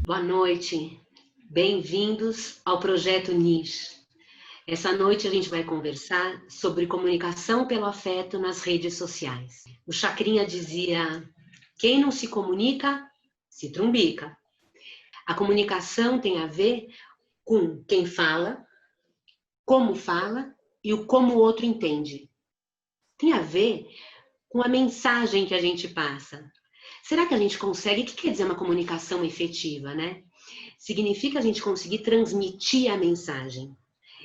Boa noite, bem-vindos ao Projeto NIS. Essa noite a gente vai conversar sobre comunicação pelo afeto nas redes sociais. O Chacrinha dizia, quem não se comunica, se trumbica. A comunicação tem a ver com quem fala, como fala e o como o outro entende. Tem a ver com a mensagem que a gente passa. Será que a gente consegue? O que quer dizer uma comunicação efetiva, né? Significa a gente conseguir transmitir a mensagem.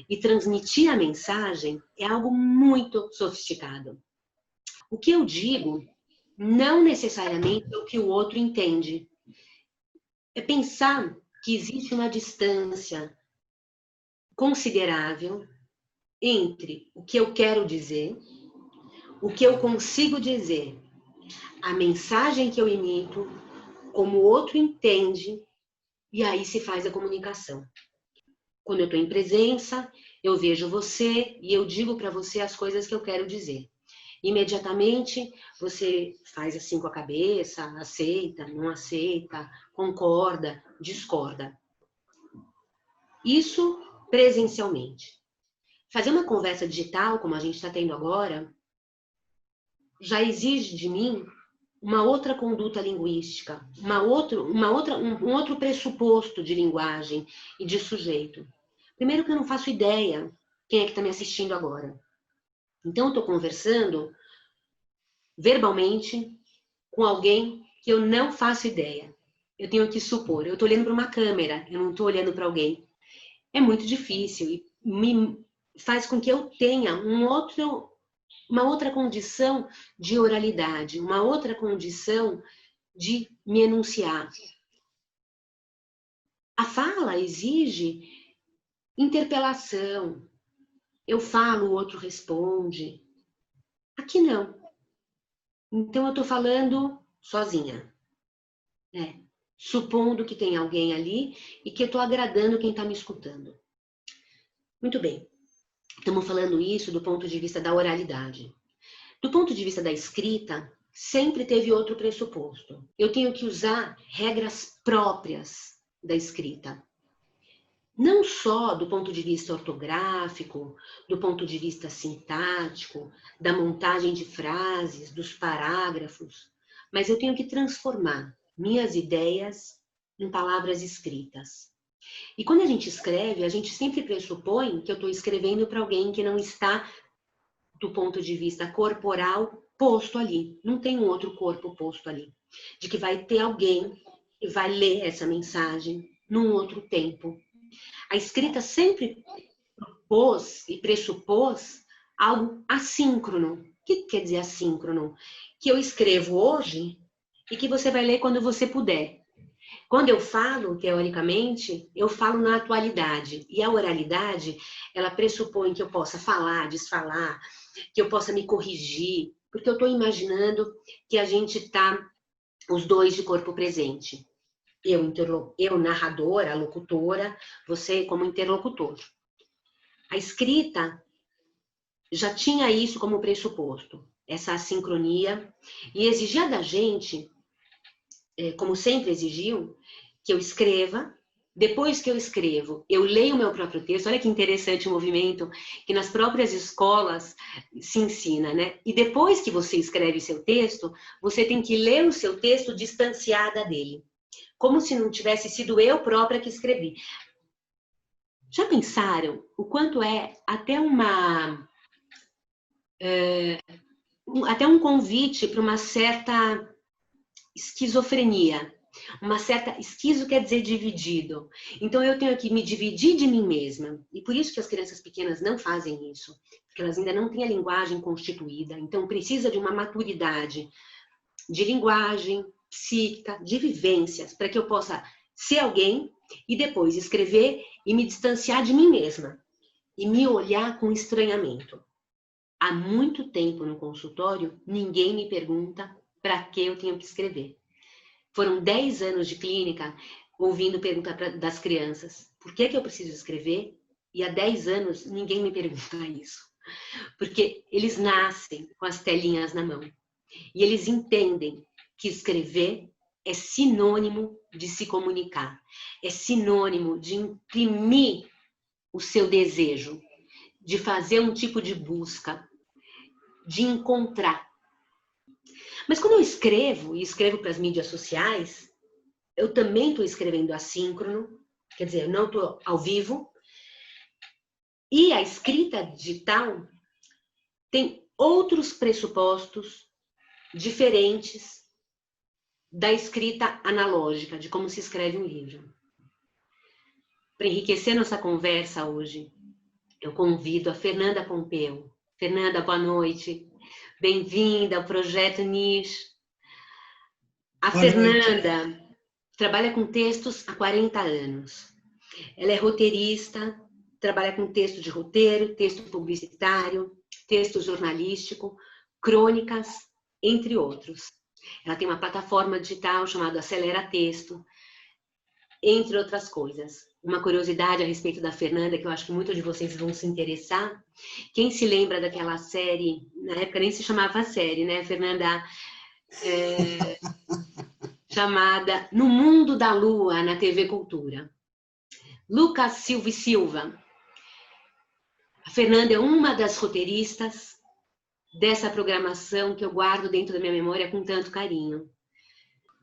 E transmitir a mensagem é algo muito sofisticado. O que eu digo não necessariamente é o que o outro entende. É pensar que existe uma distância considerável entre o que eu quero dizer, o que eu consigo dizer, a mensagem que eu emito, como o outro entende, e aí se faz a comunicação. Quando eu estou em presença, eu vejo você e eu digo para você as coisas que eu quero dizer. Imediatamente, você faz assim com a cabeça, aceita, não aceita, concorda, discorda. Isso presencialmente. Fazer uma conversa digital, como a gente está tendo agora, já exige de mim uma outra conduta linguística, um outro pressuposto de linguagem e de sujeito. Primeiro que eu não faço ideia quem é que está me assistindo agora. Então, eu estou conversando verbalmente com alguém que eu não faço ideia. Eu tenho que supor. Eu estou olhando para uma câmera, eu não estou olhando para alguém. É muito difícil e me faz com que eu tenha uma outra condição de oralidade, uma outra condição de me enunciar. A fala exige interpelação. Eu falo, o outro responde. Aqui não. Então eu estou falando sozinha. Supondo que tem alguém ali e que eu estou agradando quem está me escutando. Muito bem. Estamos falando isso do ponto de vista da oralidade. Do ponto de vista da escrita, sempre teve outro pressuposto. Eu tenho que usar regras próprias da escrita. Não só do ponto de vista ortográfico, do ponto de vista sintático, da montagem de frases, dos parágrafos, mas eu tenho que transformar minhas ideias em palavras escritas. E quando a gente escreve, a gente sempre pressupõe que eu estou escrevendo para alguém que não está, do ponto de vista corporal, posto ali. Não tem um outro corpo posto ali. De que vai ter alguém que vai ler essa mensagem num outro tempo. A escrita sempre propôs e pressupôs algo assíncrono. O que quer dizer assíncrono? Que eu escrevo hoje e que você vai ler quando você puder. Quando eu falo, teoricamente, eu falo na atualidade. E a oralidade, ela pressupõe que eu possa falar, desfalar, que eu possa me corrigir, porque eu estou imaginando que a gente está os dois de corpo presente. Eu narradora, locutora, você como interlocutor. A escrita já tinha isso como pressuposto, essa assincronia, e exigia da gente, como sempre exigiu, que eu escreva. Depois que eu escrevo, eu leio o meu próprio texto. Olha que interessante o movimento que nas próprias escolas se ensina, né? E depois que você escreve seu texto, você tem que ler o seu texto distanciada dele. Como se não tivesse sido eu própria que escrevi. Já pensaram o quanto é até até um convite para uma certa esquizofrenia? Uma certa... Esquizo quer dizer dividido. Então eu tenho que me dividir de mim mesma. E por isso que as crianças pequenas não fazem isso. Porque elas ainda não têm a linguagem constituída. Então precisa de uma maturidade de linguagem, psíquica, de vivências, para que eu possa ser alguém e depois escrever e me distanciar de mim mesma. E me olhar com estranhamento. Há muito tempo no consultório, ninguém me pergunta para que eu tenho que escrever. Foram 10 anos de clínica ouvindo pergunta das crianças. Por que eu preciso escrever? E há 10 anos ninguém me pergunta isso. Porque eles nascem com as telinhas na mão. E eles entendem que escrever é sinônimo de se comunicar, é sinônimo de imprimir o seu desejo, de fazer um tipo de busca, de encontrar. Mas quando eu escrevo, e escrevo para as mídias sociais, eu também estou escrevendo assíncrono, quer dizer, eu não estou ao vivo, e a escrita digital tem outros pressupostos diferentes da escrita analógica, de como se escreve um livro. Para enriquecer nossa conversa hoje, eu convido a Fernanda Pompeu. Fernanda, boa noite. Bem-vinda ao Projeto Niche. A Boa noite. Fernanda trabalha com textos há 40 anos. Ela é roteirista, trabalha com texto de roteiro, texto publicitário, texto jornalístico, crônicas, entre outros. Ela tem uma plataforma digital chamada Acelera Texto, entre outras coisas. Uma curiosidade a respeito da Fernanda, que eu acho que muitos de vocês vão se interessar. Quem se lembra daquela série, na época nem se chamava série, né, Fernanda? Chamada No Mundo da Lua, na TV Cultura. Lucas Silva e Silva. A Fernanda é uma das roteiristas dessa programação que eu guardo dentro da minha memória com tanto carinho.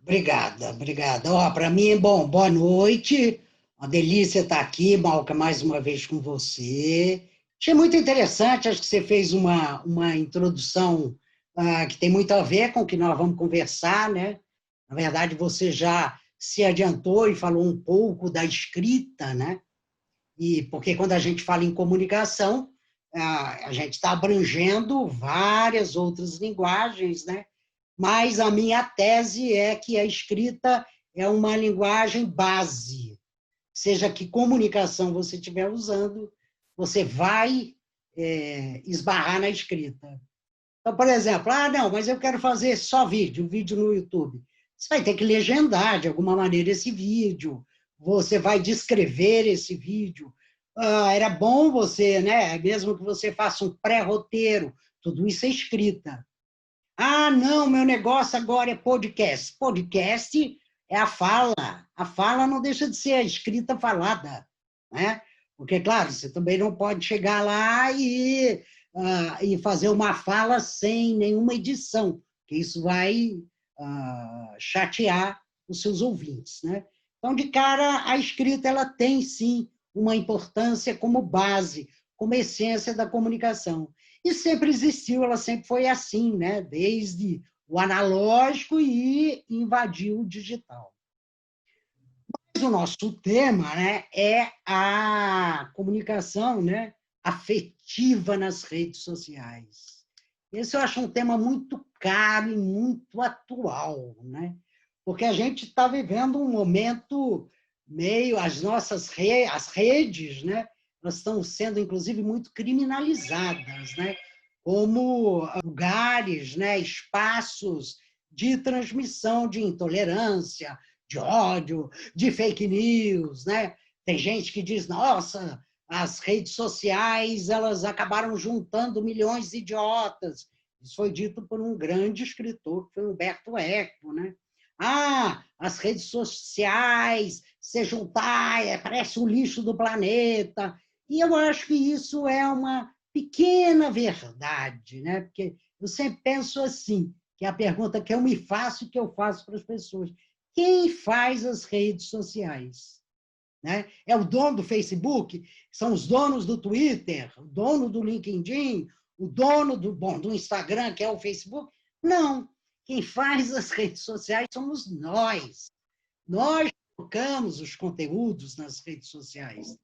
Obrigada, obrigada. Para mim, bom, boa noite. Uma delícia estar aqui, Malca, mais uma vez com você. Achei muito interessante, acho que você fez uma introdução que tem muito a ver com o que nós vamos conversar, né? Na verdade, você já se adiantou e falou um pouco da escrita, né? E porque quando a gente fala em comunicação, a gente está abrangendo várias outras linguagens, né? Mas a minha tese é que a escrita é uma linguagem base. Seja que comunicação você estiver usando, você vai esbarrar na escrita. Então, por exemplo, não, mas eu quero fazer só vídeo no YouTube. Você vai ter que legendar de alguma maneira esse vídeo, você vai descrever esse vídeo. Era bom você, né, mesmo que você faça um pré-roteiro, tudo isso é escrita. Não, meu negócio agora é podcast. Podcast é a fala. A fala não deixa de ser a escrita falada, né? Porque, claro, você também não pode chegar lá e fazer uma fala sem nenhuma edição, que isso vai chatear os seus ouvintes, né? Então, de cara, a escrita ela tem, sim, uma importância como base, como essência da comunicação. E sempre existiu, ela sempre foi assim, né? Desde o analógico e invadiu o digital. Mas o nosso tema, né, é a comunicação, né, afetiva nas redes sociais. Esse eu acho um tema muito caro e muito atual, né? Porque a gente está vivendo um momento meio... as redes, né, elas estão sendo, inclusive, muito criminalizadas, né? Como lugares, né, espaços de transmissão de intolerância, de ódio, de fake news, né? Tem gente que diz, nossa, as redes sociais elas acabaram juntando milhões de idiotas. Isso foi dito por um grande escritor, que foi Humberto Eco, né? As redes sociais se juntar, parece o lixo do planeta. E eu acho que isso é uma pequena verdade, né? Porque eu sempre penso assim, que é a pergunta que eu me faço e que eu faço para as pessoas. Quem faz as redes sociais? Né? É o dono do Facebook? São os donos do Twitter? O dono do LinkedIn? O dono do Instagram, que é o Facebook? Não. Quem faz as redes sociais somos nós. Nós colocamos os conteúdos nas redes sociais.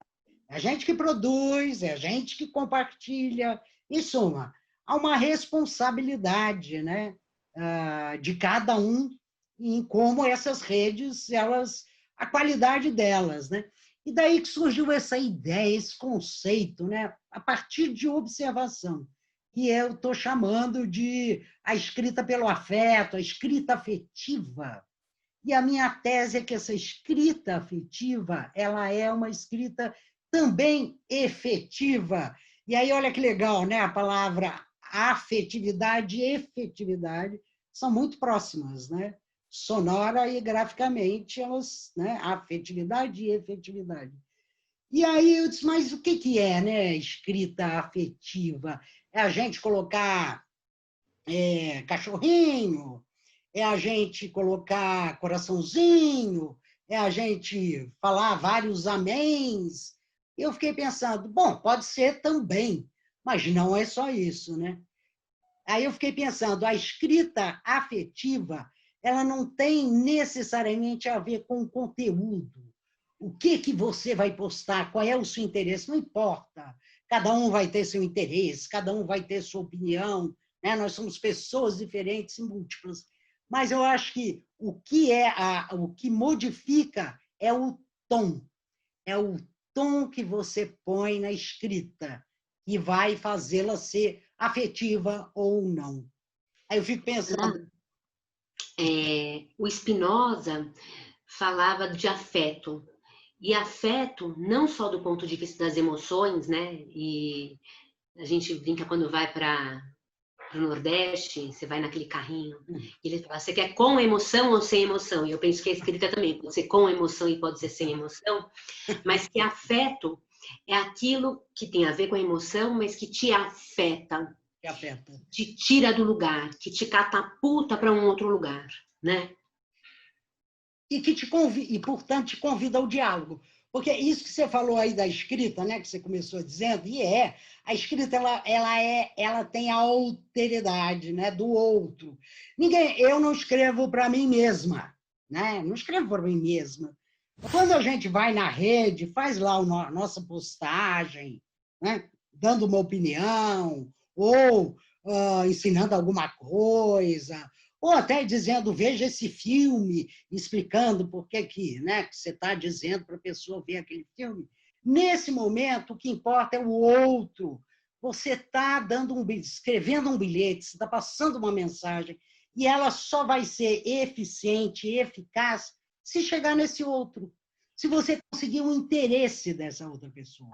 É a gente que produz, é a gente que compartilha. Em suma, há uma responsabilidade, né, de cada um em como essas redes, a qualidade delas, né? E daí que surgiu essa ideia, esse conceito, né, a partir de observação, que eu estou chamando de a escrita pelo afeto, a escrita afetiva. E a minha tese é que essa escrita afetiva, ela é uma escrita também efetiva. E aí, olha que legal, né? A palavra afetividade e efetividade são muito próximas, né? sonora e graficamente, elas, né, afetividade e efetividade. E aí eu disse, mas o que é, né, escrita afetiva? É a gente colocar cachorrinho, é a gente colocar coraçãozinho, é a gente falar vários améns. Eu fiquei pensando, bom, pode ser também, mas não é só isso, né? Aí eu fiquei pensando, a escrita afetiva, ela não tem necessariamente a ver com o conteúdo. O que você vai postar, qual é o seu interesse, não importa. Cada um vai ter seu interesse, cada um vai ter sua opinião, né? Nós somos pessoas diferentes e múltiplas. Mas eu acho que o que modifica tom. É o tom que você põe na escrita, que vai fazê-la ser afetiva ou não. Aí eu fico pensando... O Spinoza falava de afeto. E afeto, não só do ponto de vista das emoções, né? E a gente brinca quando vai para o Nordeste, você vai naquele carrinho, e ele fala, você quer com emoção ou sem emoção? E eu penso que a escrita também pode ser com emoção e pode ser sem emoção, mas que afeto é aquilo que tem a ver com a emoção, mas que te afeta, te tira do lugar, que te catapulta para um outro lugar, né? E que portanto, te convida ao diálogo. Porque isso que você falou aí da escrita, né, que você começou dizendo, a escrita ela tem a alteridade, né, do outro. Eu não escrevo para mim mesma, né? Não escrevo para mim mesma. Quando a gente vai na rede, faz lá a nossa postagem, né, dando uma opinião, ou ensinando alguma coisa, ou até dizendo, veja esse filme, explicando por que, né, que você está dizendo para a pessoa ver aquele filme. Nesse momento, o que importa é o outro. Você está escrevendo um bilhete, você está passando uma mensagem, e ela só vai ser eficiente e eficaz se chegar nesse outro, se você conseguir o interesse dessa outra pessoa.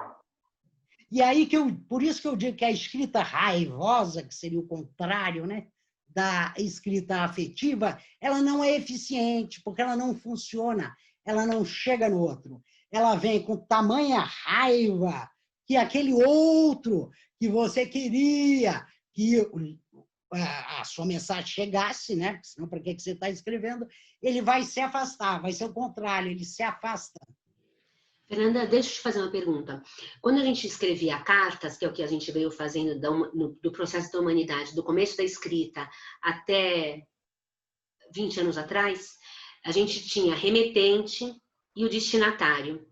E aí por isso que eu digo que a escrita raivosa, que seria o contrário, né, da escrita afetiva, ela não é eficiente, porque ela não funciona, ela não chega no outro. Ela vem com tamanha raiva que aquele outro que você queria que a sua mensagem chegasse, né? Senão, para que você está escrevendo? Ele vai se afastar, vai ser o contrário, ele se afasta. Fernanda, deixa eu te fazer uma pergunta. Quando a gente escrevia cartas, que é o que a gente veio fazendo do processo da humanidade, do começo da escrita até 20 anos atrás, a gente tinha remetente e o destinatário.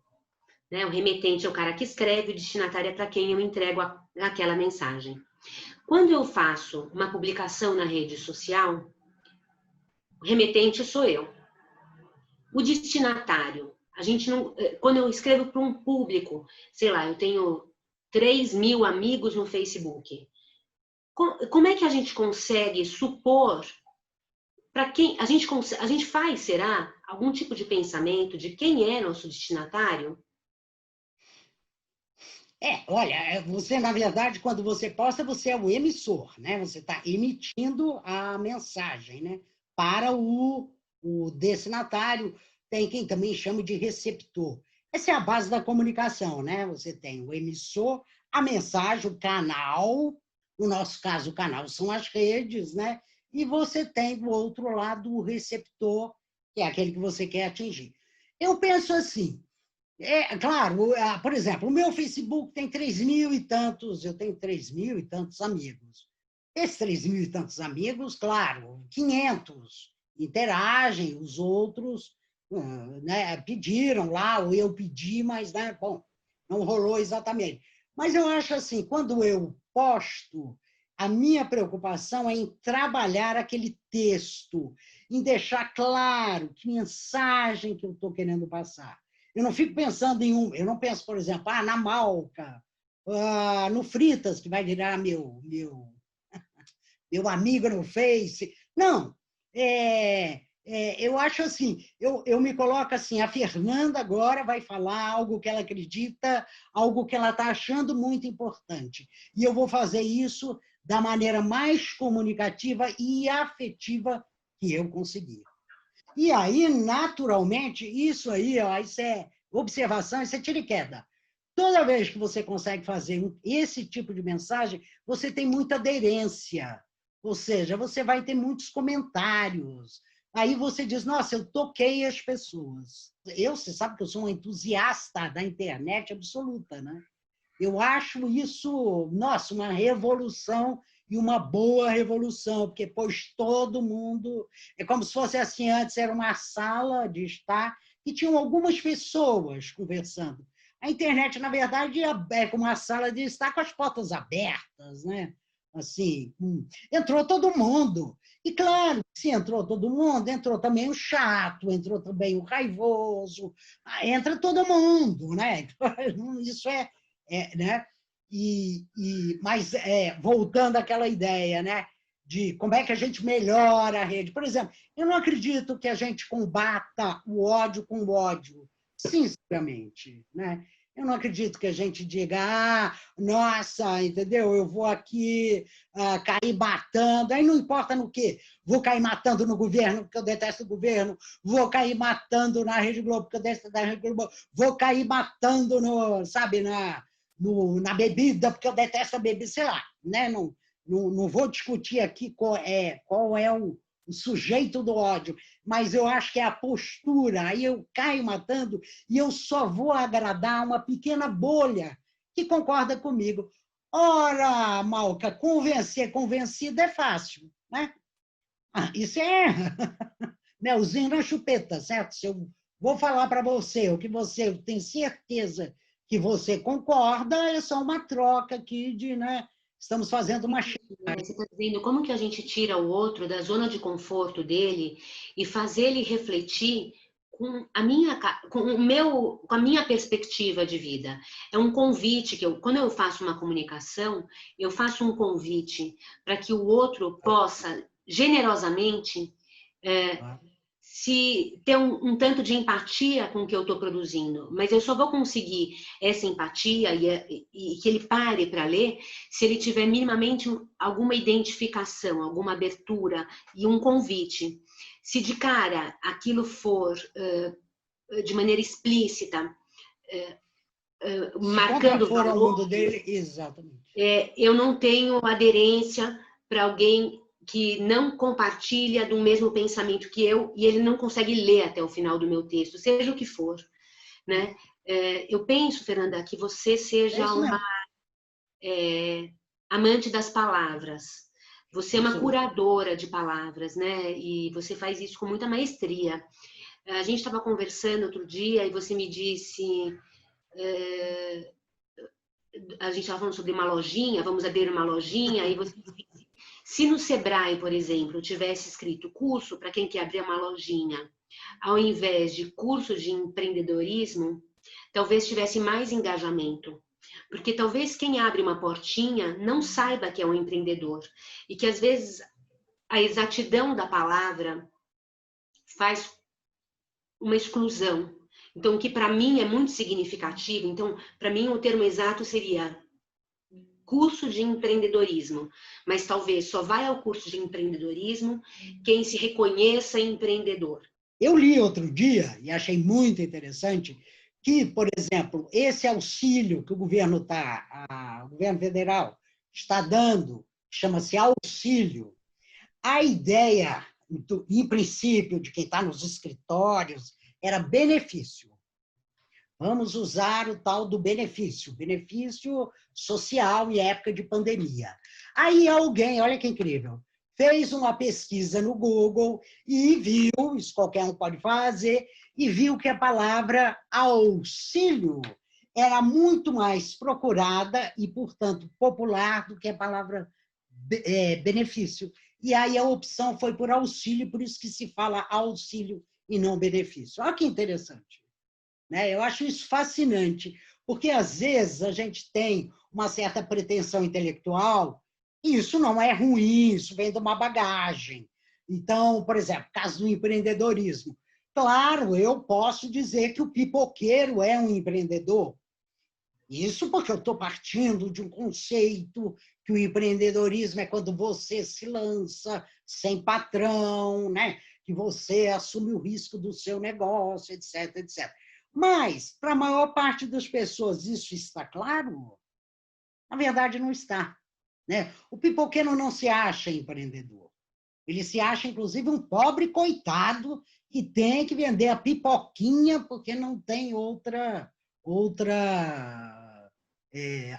Né? O remetente é o cara que escreve, o destinatário é para quem eu entrego aquela mensagem. Quando eu faço uma publicação na rede social, o remetente sou eu. O destinatário, a gente não, quando eu escrevo para um público, sei lá, eu tenho 3.000 amigos no Facebook. Como é que a gente consegue supor para quem a gente faz, será, algum tipo de pensamento de quem é nosso destinatário? Olha, você, na verdade, quando você posta, você é o emissor, né? Você está emitindo a mensagem, né? Para o destinatário, tem quem também chama de receptor. Essa é a base da comunicação, né? Você tem o emissor, a mensagem, o canal, no nosso caso, o canal são as redes, né? E você tem, do outro lado, o receptor, que é aquele que você quer atingir. Eu penso assim, claro, por exemplo, o meu Facebook tem 3.000 e tantos, eu tenho 3.000 e tantos amigos. Esses 3.000 e tantos amigos, claro, 500 interagem, os outros né, pediram lá, ou eu pedi, mas, né, bom, não rolou exatamente. Mas eu acho assim, quando eu posto, a minha preocupação é em trabalhar aquele texto, em deixar claro que mensagem que eu estou querendo passar. Eu não fico pensando eu não penso, por exemplo, na Malca, no Fritas, que vai virar meu amigo no Face. Não, eu acho assim, eu me coloco assim, a Fernanda agora vai falar algo que ela acredita, algo que ela está achando muito importante. E eu vou fazer isso da maneira mais comunicativa e afetiva que eu conseguir. E aí, naturalmente, isso aí, ó, isso é observação, isso é tiro e queda. Toda vez que você consegue fazer esse tipo de mensagem, você tem muita aderência. Ou seja, você vai ter muitos comentários. Aí você diz, nossa, eu toquei as pessoas. Você sabe que eu sou um entusiasta da internet absoluta, né? Eu acho isso, nossa, uma revolução e uma boa revolução, porque pôs todo mundo... É como se fosse assim, antes era uma sala de estar e tinham algumas pessoas conversando. A internet, na verdade, é como uma sala de estar com as portas abertas, né? Assim, entrou todo mundo. E, claro, se entrou todo mundo, entrou também o chato, entrou também o raivoso, entra todo mundo, né? Isso né? Mas, voltando àquela ideia, né? De como é que a gente melhora a rede. Por exemplo, eu não acredito que a gente combata o ódio com o ódio, sinceramente, né? Eu não acredito que a gente diga, nossa, entendeu? Eu vou aqui cair matando, aí não importa no quê. Vou cair matando no governo, porque eu detesto o governo, vou cair matando na Rede Globo, porque eu detesto a Rede Globo, vou cair matando sabe, na bebida, porque eu detesto a bebida, sei lá, né? Não vou discutir aqui qual é o sujeito do ódio, mas eu acho que é a postura. Aí eu caio matando e eu só vou agradar uma pequena bolha que concorda comigo. Ora, Malca, convencer convencido é fácil, né? Isso é melzinho na chupeta, certo? Se eu vou falar para você o que você tem certeza que você concorda, é só uma troca aqui de, né? Estamos fazendo uma... Você está dizendo como que a gente tira o outro da zona de conforto dele e faz ele refletir com a minha perspectiva de vida. É um convite que quando eu faço uma comunicação, eu faço um convite para que o outro possa generosamente se ter um tanto de empatia com o que eu estou produzindo, mas eu só vou conseguir essa empatia e que ele pare para ler se ele tiver minimamente alguma identificação, alguma abertura e um convite. Se de cara aquilo for de maneira explícita, marcando fora ao mundo valor, dele, exatamente. Eu não tenho aderência para alguém que não compartilha do mesmo pensamento que eu e ele não consegue ler até o final do meu texto, seja o que for, né? Eu penso, Fernanda, que você seja uma amante das palavras. Você é uma curadora de palavras, né? E você faz isso com muita maestria. A gente estava conversando outro dia e você me disse... a gente estava falando sobre uma lojinha, vamos abrir uma lojinha, e você disse, se no Sebrae, por exemplo, tivesse escrito curso para quem quer abrir uma lojinha, ao invés de curso de empreendedorismo, talvez tivesse mais engajamento. Porque talvez quem abre uma portinha não saiba que é um empreendedor. E que às vezes a exatidão da palavra faz uma exclusão. Então, o que para mim é muito significativo, então, para mim o termo exato seria curso de empreendedorismo, mas talvez só vai ao curso de empreendedorismo quem se reconheça empreendedor. Eu li outro dia, e achei muito interessante, que, por exemplo, esse auxílio que o governo federal está dando, chama-se auxílio, a ideia, em princípio, de quem está nos escritórios, era benefício. Vamos usar o tal do benefício social em época de pandemia. Aí alguém, olha que incrível, fez uma pesquisa no Google e viu, isso qualquer um pode fazer, e viu que a palavra auxílio era muito mais procurada e, portanto, popular do que a palavra benefício. E aí a opção foi por auxílio, por isso que se fala auxílio e não benefício. Olha que interessante. Eu acho isso fascinante, porque às vezes a gente tem uma certa pretensão intelectual e isso não é ruim, isso vem de uma bagagem. Então, por exemplo, caso do empreendedorismo. Claro, eu posso dizer que o pipoqueiro é um empreendedor. Isso porque eu estou partindo de um conceito que o empreendedorismo é quando você se lança sem patrão, né? que você assume o risco do seu negócio, etc, etc. Mas, para a maior parte das pessoas, isso está claro? Na verdade, não está, né? O pipoqueiro não se acha empreendedor. Ele se acha, inclusive, um pobre coitado que tem que vender a pipoquinha porque não tem outra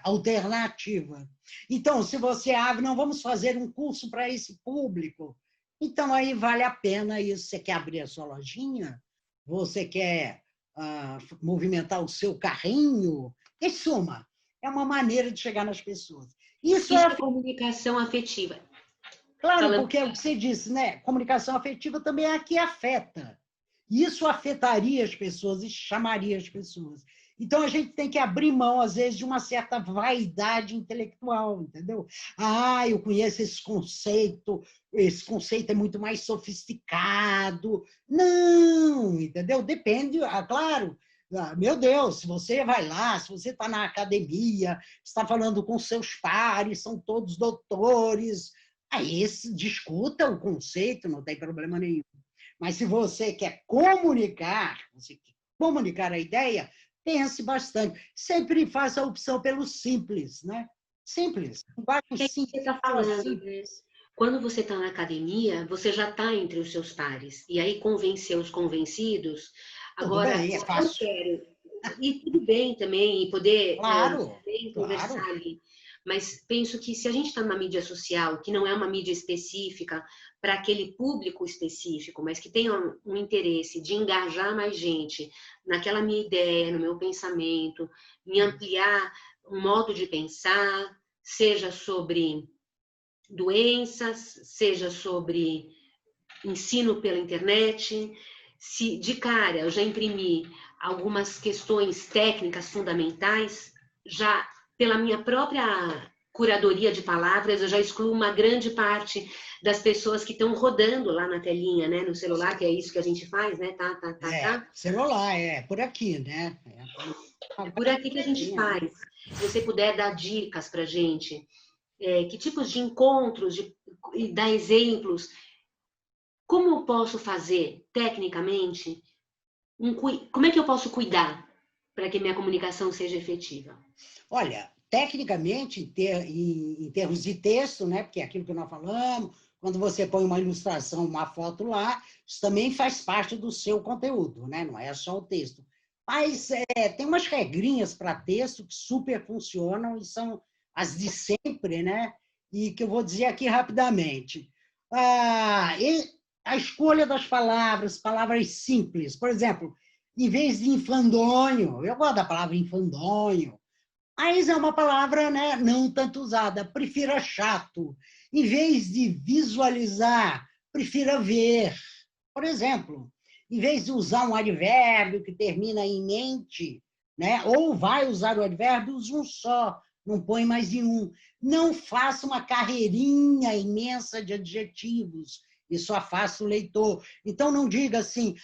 alternativa. Então, se você abre, não vamos fazer um curso para esse público, então aí vale a pena isso. Você quer abrir a sua lojinha? Você quer movimentar o seu carrinho? Em suma, é uma maneira de chegar nas pessoas. Isso é comunicação afetiva. Claro, porque é o que você disse, né? Comunicação afetiva também é a que afeta. Isso afetaria as pessoas e chamaria as pessoas. Então, a gente tem que abrir mão, às vezes, de uma certa vaidade intelectual, entendeu? Ah, eu conheço esse conceito é muito mais sofisticado. Não, entendeu? Depende, claro. Meu Deus, se você vai lá, se você está na academia, está falando com seus pares, são todos doutores, aí discuta o conceito, não tem problema nenhum. Mas se você quer comunicar a ideia, pense bastante. Sempre faça a opção pelo simples, né? Simples. O que você está falando, né? Quando você está na academia, você já está entre os seus pares. E aí convencer os convencidos. Agora, tudo bem, é fácil. Eu quero. E tudo bem também, e poder claro, conversar ali. Mas penso que se a gente está numa mídia social, que não é uma mídia específica para aquele público específico, mas que tem um interesse de engajar mais gente naquela minha ideia, no meu pensamento, em ampliar um modo de pensar, seja sobre doenças, seja sobre ensino pela internet. Se de cara eu já imprimi algumas questões técnicas fundamentais, já pela minha própria curadoria de palavras, eu já excluo uma grande parte das pessoas que estão rodando lá na telinha, né, no celular, que é isso que a gente faz, né? Tá. Celular, por aqui, né? É por aqui que a gente faz. Se você puder dar dicas para a gente, que tipos de encontros, e dar exemplos, como eu posso fazer tecnicamente, como é que eu posso cuidar para que minha comunicação seja efetiva? Olha, tecnicamente, em termos de texto, né, porque é aquilo que nós falamos, quando você põe uma ilustração, uma foto lá, isso também faz parte do seu conteúdo, né? Não é só o texto. Mas tem umas regrinhas para texto que super funcionam e são as de sempre, né? E que eu vou dizer aqui rapidamente. A escolha das palavras simples. Por exemplo, em vez de infandonho, eu gosto da palavra infandonho, mas é uma palavra, né, não tanto usada. Prefira chato. Em vez de visualizar, prefira ver. Por exemplo, em vez de usar um advérbio que termina em mente, né, ou vai usar o advérbio, usa um só, não põe mais nenhum. Não faça uma carreirinha imensa de adjetivos. Isso afasta o leitor. Então, não diga assim,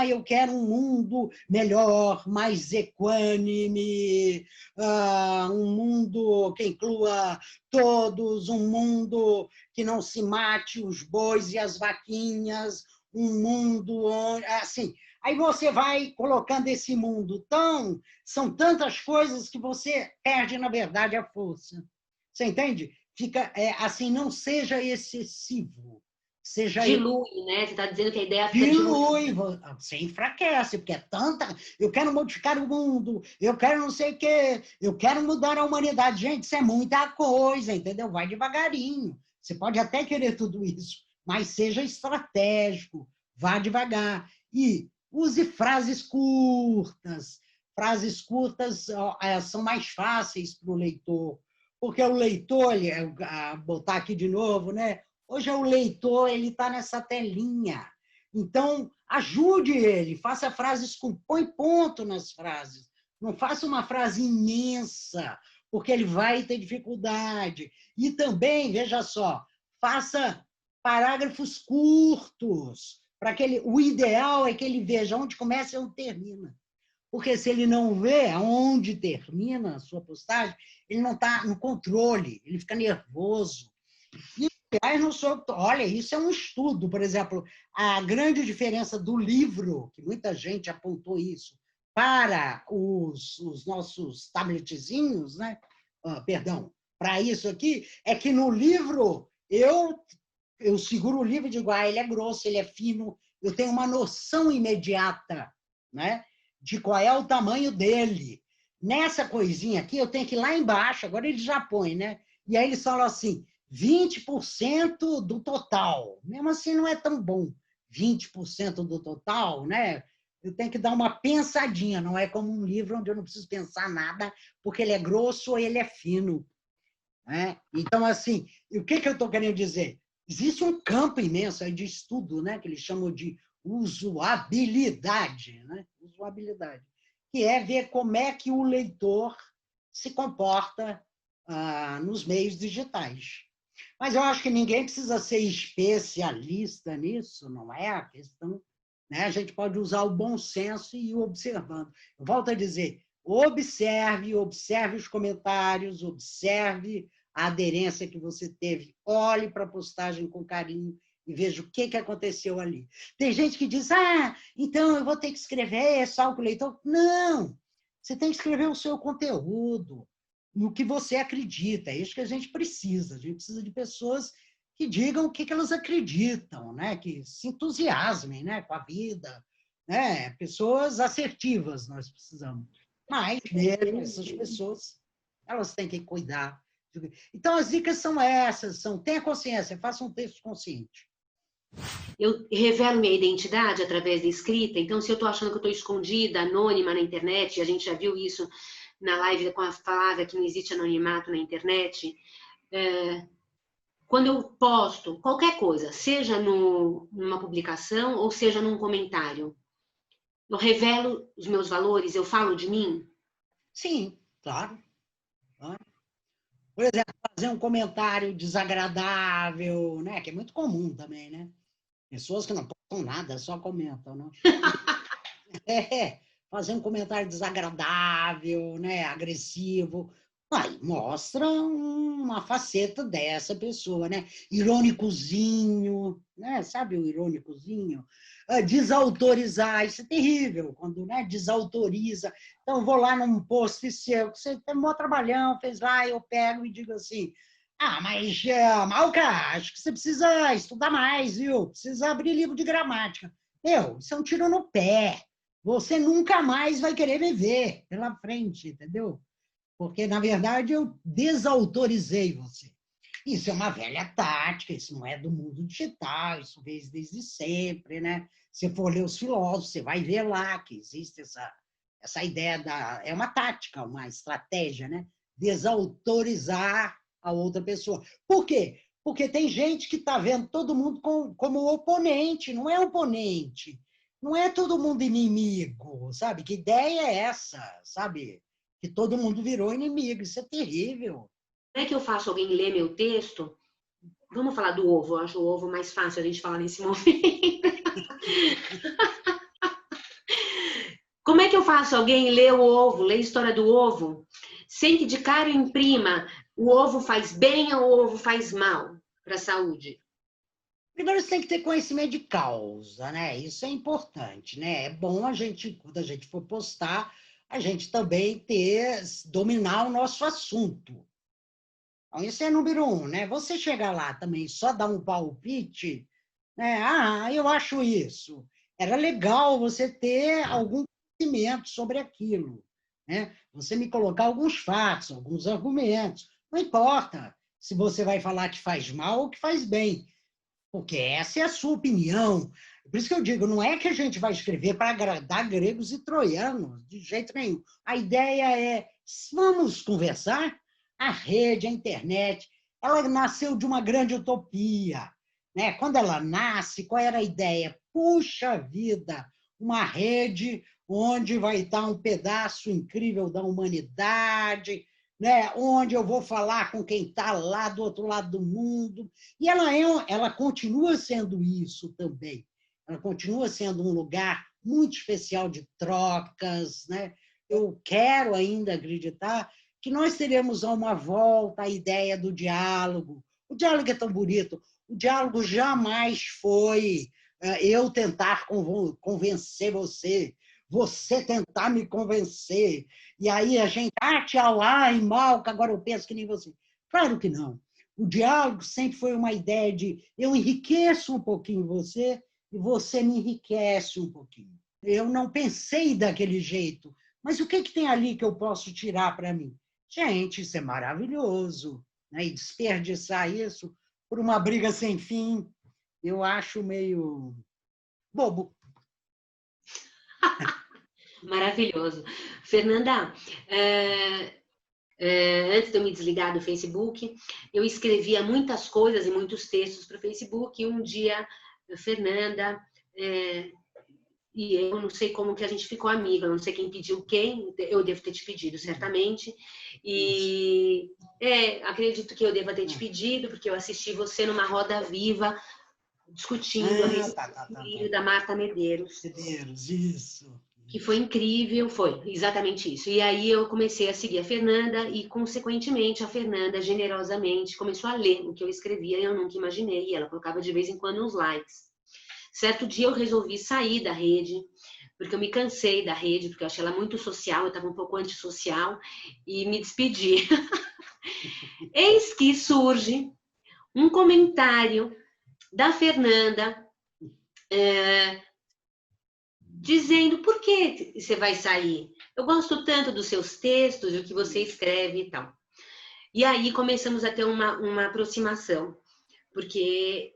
eu quero um mundo melhor, mais equânime, um mundo que inclua todos, um mundo que não se mate os bois e as vaquinhas, um mundo assim. Aí você vai colocando esse mundo são tantas coisas que você perde, na verdade, a força. Você entende? Fica assim, não seja excessivo. Dilui, né? Você está dizendo que a ideia fica diluída. Você enfraquece, porque é tanta. Eu quero modificar o mundo, eu quero não sei o quê, eu quero mudar a humanidade. Gente, isso é muita coisa, entendeu? Vai devagarinho. Você pode até querer tudo isso, mas seja estratégico, vá devagar. E use frases curtas. Frases curtas são mais fáceis para o leitor, porque o leitor, botar aqui de novo, né? Hoje o leitor está nessa telinha. Então, ajude ele, faça frases põe ponto nas frases. Não faça uma frase imensa, porque ele vai ter dificuldade. E também, veja só, faça parágrafos curtos, para que o ideal é que ele veja onde começa e onde termina. Porque se ele não vê aonde termina a sua postagem, ele não está no controle, ele fica nervoso. E Aliás, não sou... Olha, isso é um estudo, por exemplo, a grande diferença do livro, que muita gente apontou isso, para os nossos tabletzinhos, né? Perdão, para isso aqui, é que no livro eu seguro o livro e digo, ele é grosso, ele é fino, eu tenho uma noção imediata, né, de qual é o tamanho dele. Nessa coisinha aqui, eu tenho que ir lá embaixo, agora eles já põem, né? E aí eles falam assim, 20% do total. Mesmo assim, não é tão bom. 20% do total, né? Eu tenho que dar uma pensadinha, não é como um livro onde eu não preciso pensar nada, porque ele é grosso ou ele é fino. Né? Então, assim, o que eu estou querendo dizer? Existe um campo imenso aí de estudo, né, que eles chamam de usabilidade, né? Usabilidade, que é ver como é que o leitor se comporta nos meios digitais. Mas eu acho que ninguém precisa ser especialista nisso, não é a questão. Né? A gente pode usar o bom senso e ir observando. Eu volto a dizer, observe os comentários, observe a aderência que você teve, olhe para a postagem com carinho e veja o que aconteceu ali. Tem gente que diz, então eu vou ter que escrever só o que o leitor... Não! Você tem que escrever o seu conteúdo, no que você acredita. É isso que a gente precisa. A gente precisa de pessoas que digam o que elas acreditam, né? Que se entusiasmem, né? Com a vida. Né? Pessoas assertivas nós precisamos. Mas, mesmo essas pessoas, elas têm que cuidar. Então, as dicas são essas, tenha consciência, faça um texto consciente. Eu revelo minha identidade através da escrita, então se eu estou achando que eu estou escondida, anônima na internet, a gente já viu isso na live com a Flávia, que não existe anonimato na internet, quando eu posto qualquer coisa, seja numa publicação ou seja num comentário, eu revelo os meus valores, eu falo de mim? Sim, claro. Por exemplo, fazer um comentário desagradável, né? Que é muito comum também, né? Pessoas que não postam nada, só comentam, né? Fazer um comentário desagradável, né? Agressivo. Mostra uma faceta dessa pessoa, né? Irônicozinho, né? Sabe o irônicozinho? Desautorizar, isso é terrível, quando, né, desautoriza. Então, eu vou lá num post seu, que você tem um bom trabalhão, fez lá, eu pego e digo assim, mas, Malca, acho que você precisa estudar mais, viu? Precisa abrir livro de gramática. Isso é um tiro no pé. Você nunca mais vai querer me ver pela frente, entendeu? Porque, na verdade, eu desautorizei você. Isso é uma velha tática, isso não é do mundo digital, isso veio desde sempre, né? Se for ler os filósofos, você vai ver lá que existe essa ideia é uma tática, uma estratégia, né? Desautorizar a outra pessoa. Por quê? Porque tem gente que está vendo todo mundo como oponente, não é oponente. Não é todo mundo inimigo, sabe? Que ideia é essa, sabe? Que todo mundo virou inimigo, isso é terrível. Como é que eu faço alguém ler meu texto? Vamos falar do ovo, eu acho o ovo mais fácil a gente falar nesse momento. Como é que eu faço alguém ler o ovo, ler a história do ovo, sem que de cara eu imprima o ovo faz bem ou o ovo faz mal para a saúde? Primeiro, você tem que ter conhecimento de causa, né? Isso é importante, né? É bom a gente, quando a gente for postar, a gente também dominar o nosso assunto. Então, isso é número 1, né? Você chegar lá também só dar um palpite, né? Eu acho isso. Era legal você ter algum conhecimento sobre aquilo, né? Você me colocar alguns fatos, alguns argumentos. Não importa se você vai falar que faz mal ou que faz bem, porque essa é a sua opinião. Por isso que eu digo, não é que a gente vai escrever para agradar gregos e troianos, de jeito nenhum. A ideia é, vamos conversar? A rede, a internet, ela nasceu de uma grande utopia. Né? Quando ela nasce, qual era a ideia? Puxa vida, uma rede onde vai estar um pedaço incrível da humanidade, né? Onde eu vou falar com quem está lá do outro lado do mundo. E ela continua sendo isso também. Ela continua sendo um lugar muito especial de trocas. Né? Eu quero ainda acreditar que nós teremos uma volta à ideia do diálogo. O diálogo é tão bonito. O diálogo jamais foi eu tentar convencer você, você tentar me convencer, e aí a gente, tchau, ai, mal, que agora eu penso que nem você. Claro que não. O diálogo sempre foi uma ideia de eu enriqueço um pouquinho você e você me enriquece um pouquinho. Eu não pensei daquele jeito, mas o que tem ali que eu posso tirar para mim? Gente, isso é maravilhoso, né? E desperdiçar isso por uma briga sem fim, eu acho meio bobo. Maravilhoso. Fernanda, antes de eu me desligar do Facebook, eu escrevia muitas coisas e muitos textos para o Facebook, e um dia, Fernanda, e eu não sei como que a gente ficou amiga, não sei quem pediu quem, eu devo ter te pedido, certamente, e acredito que eu deva ter te pedido, porque eu assisti você numa roda viva, discutindo a respeito do livro da Marta Medeiros. Medeiros, isso. Que foi incrível, foi exatamente isso. E aí eu comecei a seguir a Fernanda e, consequentemente, a Fernanda generosamente começou a ler o que eu escrevia e eu nunca imaginei. E ela colocava de vez em quando uns likes. Certo dia eu resolvi sair da rede, porque eu me cansei da rede, porque eu achei ela muito social, eu estava um pouco antissocial, e me despedi. Eis que surge um comentário da Fernanda dizendo por que você vai sair. Eu gosto tanto dos seus textos, do que você escreve e tal. E aí começamos a ter uma aproximação, porque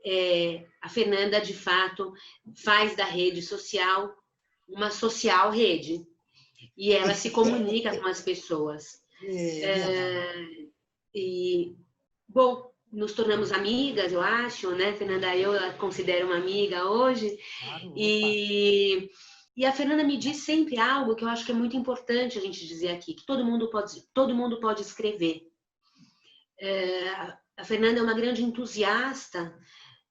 a Fernanda, de fato, faz da rede social uma social rede. E ela se comunica com as pessoas. Bom, nos tornamos amigas, eu acho, né, Fernanda? Eu a considero uma amiga hoje. Claro, E a Fernanda me diz sempre algo que eu acho que é muito importante a gente dizer aqui, que todo mundo pode escrever. A Fernanda é uma grande entusiasta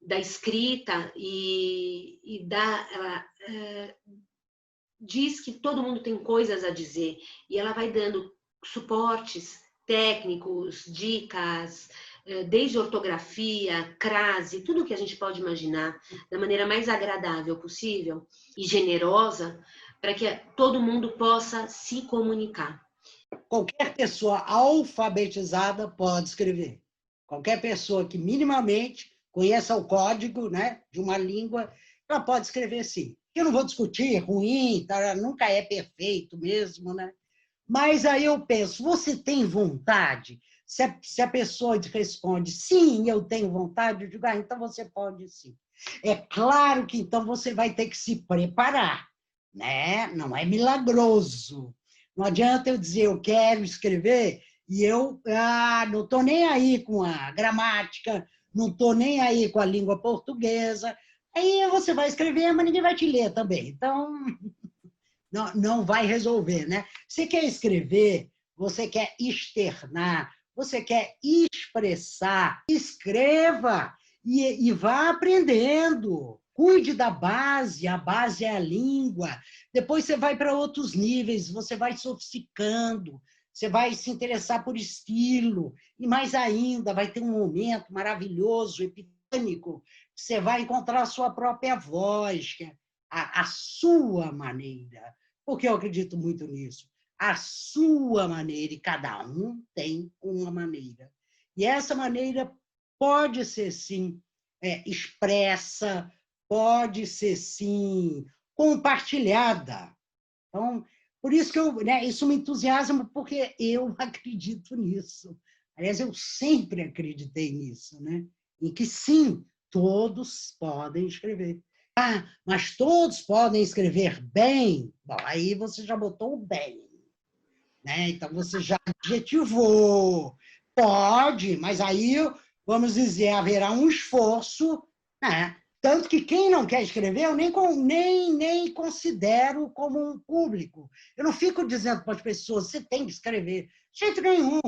da escrita e ela diz que todo mundo tem coisas a dizer e ela vai dando suportes técnicos, dicas, desde ortografia, crase, tudo que a gente pode imaginar, da maneira mais agradável possível e generosa, para que todo mundo possa se comunicar. Qualquer pessoa alfabetizada pode escrever. Qualquer pessoa que minimamente conheça o código, né, de uma língua, ela pode escrever sim. Eu não vou discutir, ruim, tá, nunca é perfeito mesmo, né? Mas aí eu penso, você tem vontade? Se a pessoa responde, sim, eu tenho vontade, eu digo, então você pode sim. É claro que então você vai ter que se preparar, né? Não é milagroso. Não adianta eu dizer, eu quero escrever, e eu não estou nem aí com a gramática, não estou nem aí com a língua portuguesa. Aí você vai escrever, mas ninguém vai te ler também. Então, não vai resolver, né? Você quer escrever, você quer externar, você quer expressar, escreva e vá aprendendo. Cuide da base, a base é a língua. Depois você vai para outros níveis, você vai sofisticando, você vai se interessar por estilo, e mais ainda, vai ter um momento maravilhoso, epifânico, que você vai encontrar a sua própria voz, que é a sua maneira, porque eu acredito muito nisso. A sua maneira, e cada um tem uma maneira. E essa maneira pode ser, sim, expressa, pode ser, sim, compartilhada. Então, por isso que isso me entusiasma, porque eu acredito nisso. Aliás, eu sempre acreditei nisso, né? Em que, sim, todos podem escrever. Mas todos podem escrever bem? Bom, aí você já botou o bem, né? Então, você já adjetivou. Pode, mas aí, vamos dizer, haverá um esforço, né? Tanto que quem não quer escrever, eu nem considero como um público. Eu não fico dizendo para as pessoas, você tem que escrever. De jeito nenhum.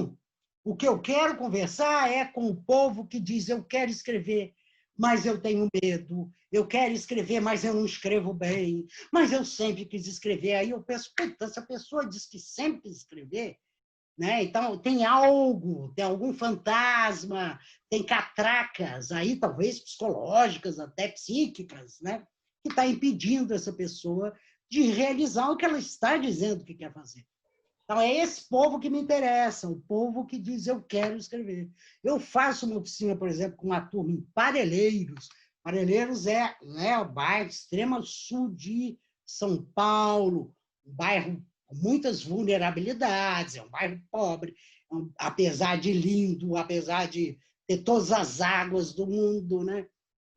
O que eu quero conversar é com o povo que diz, eu quero escrever, mas eu tenho medo. Eu quero escrever, mas eu não escrevo bem. Mas eu sempre quis escrever. Aí eu penso, puta, se a pessoa diz que sempre quis escrever, né? Então, tem algo, tem algum fantasma, tem catracas aí, talvez psicológicas, até psíquicas, né? Que está impedindo essa pessoa de realizar o que ela está dizendo que quer fazer. Então, é esse povo que me interessa, o povo que diz eu quero escrever. Eu faço uma oficina, por exemplo, com uma turma em Parelheiros. Parelheiros é, né, o bairro extremo sul de São Paulo, um bairro com muitas vulnerabilidades, é um bairro pobre, apesar de lindo, apesar de ter todas as águas do mundo, né?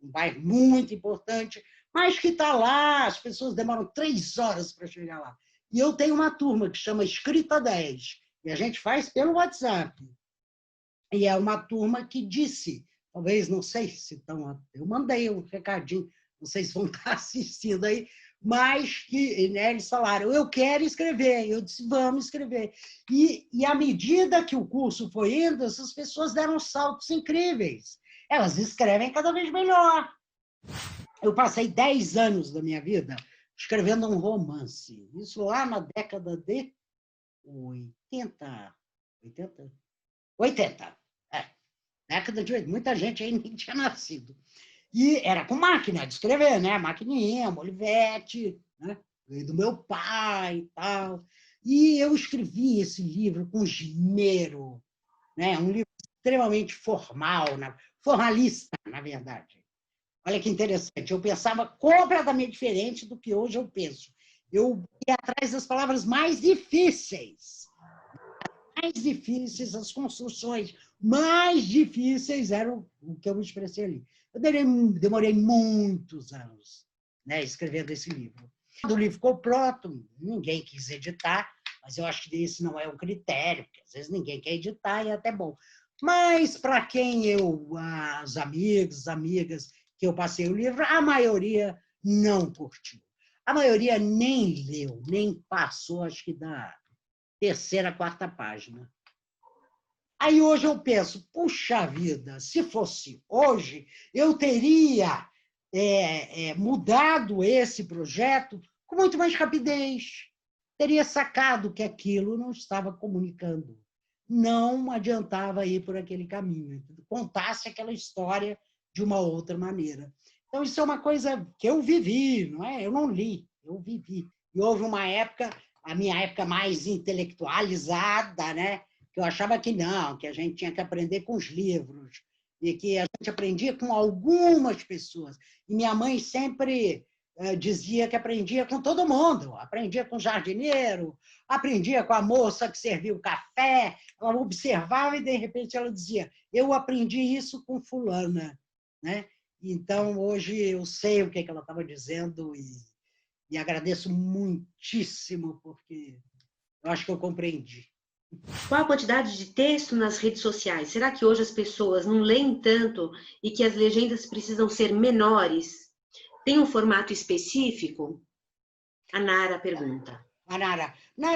Um bairro muito importante, mas que está lá, as pessoas demoram 3 horas para chegar lá. E eu tenho uma turma que chama Escrita 10, e a gente faz pelo WhatsApp. E é uma turma que disse, talvez, não sei se estão... Eu mandei um recadinho, não sei se vão estar assistindo aí, mas que, né, eles falaram, eu quero escrever. Eu disse, vamos escrever. E à medida que o curso foi indo, essas pessoas deram saltos incríveis. Elas escrevem cada vez melhor. Eu passei 10 anos da minha vida escrevendo um romance. Isso lá na década de 80. 80? 80. É, década de 80. Muita gente aí nem tinha nascido. E era com máquina de escrever, né? Maquininha, Molivete, né? Do meu pai e tal. E eu escrevi esse livro com esmero, né? Um livro extremamente formal, formalista, na verdade. Olha que interessante, eu pensava completamente diferente do que hoje eu penso. Eu ia atrás das palavras mais difíceis. As construções mais difíceis eram o que eu me expressei ali. Eu demorei muitos anos, né, escrevendo esse livro. Quando o livro ficou pronto, ninguém quis editar, mas eu acho que esse não é um critério, porque às vezes ninguém quer editar e é até bom. Mas para quem os amigos, amigas que eu passei o livro, a maioria não curtiu. A maioria nem leu, nem passou, acho que da terceira, quarta página. Aí hoje eu penso, puxa vida, se fosse hoje, eu teria mudado esse projeto com muito mais rapidez. Teria sacado que aquilo não estava comunicando. Não adiantava ir por aquele caminho. Contasse aquela história de uma outra maneira. Então, isso é uma coisa que eu vivi, não é? Eu não li, eu vivi. E houve uma época, a minha época mais intelectualizada, né? Que eu achava que não, que a gente tinha que aprender com os livros, e que a gente aprendia com algumas pessoas. E minha mãe sempre dizia que aprendia com todo mundo, aprendia com o jardineiro, aprendia com a moça que servia o café, ela observava e, de repente, ela dizia, eu aprendi isso com fulana, né? Então, hoje, eu sei o que ela estava dizendo e agradeço muitíssimo, porque eu acho que eu compreendi. Qual a quantidade de texto nas redes sociais? Será que hoje as pessoas não leem tanto e que as legendas precisam ser menores? Tem um formato específico? A Nara pergunta. Nara,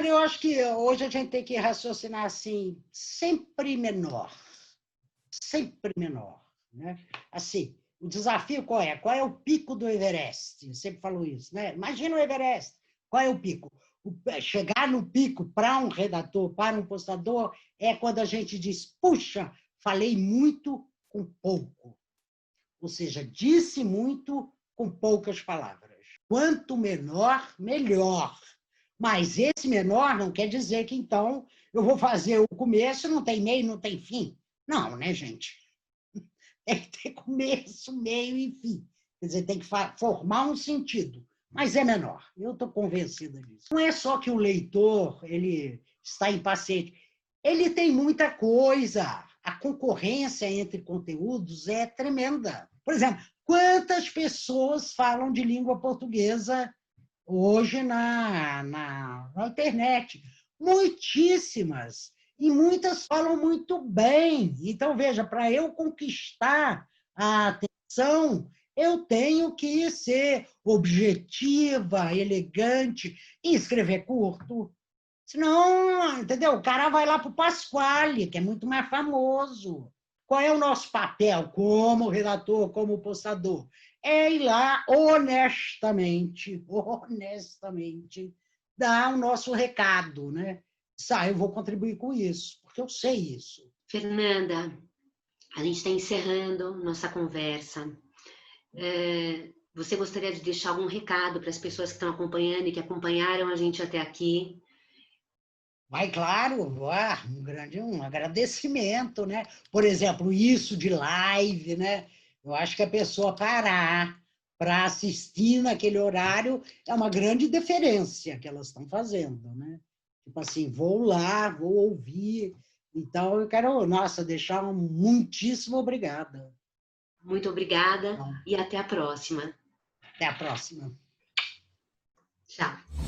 eu acho que hoje a gente tem que raciocinar assim, sempre menor. Sempre menor. Né? Assim, o desafio qual é? Qual é o pico do Everest? Eu sempre falo isso. Né? Imagina o Everest. Qual é o pico? Chegar no pico para um redator, para um postador, é quando a gente diz, puxa, falei muito com pouco. Ou seja, disse muito com poucas palavras. Quanto menor, melhor. Mas esse menor não quer dizer que, então, eu vou fazer o começo, não tem meio, não tem fim. Não, né, gente? Tem que ter começo, meio e fim. Quer dizer, tem que formar um sentido, mas é menor. Eu estou convencida disso. Não é só que o leitor ele está impaciente. Ele tem muita coisa. A concorrência entre conteúdos é tremenda. Por exemplo, quantas pessoas falam de língua portuguesa hoje na internet? Muitíssimas. E muitas falam muito bem. Então, veja, para eu conquistar a atenção, eu tenho que ser objetiva, elegante e escrever curto. Senão, entendeu? O cara vai lá para o Pasquale, que é muito mais famoso. Qual é o nosso papel como redator, como postador? É ir lá honestamente, dar o nosso recado, né? eu vou contribuir com isso, porque eu sei isso. Fernanda, a gente está encerrando nossa conversa. Você gostaria de deixar algum recado para as pessoas que estão acompanhando e que acompanharam a gente até aqui? Mas, claro, um agradecimento, né? Por exemplo, isso de live, né? Eu acho que a pessoa parar para assistir naquele horário é uma grande deferência que elas estão fazendo, né? Tipo assim, vou lá, vou ouvir. Então, eu quero, nossa, deixar um muitíssimo obrigada. Muito obrigada Então, e até a próxima. até a próxima. Tchau.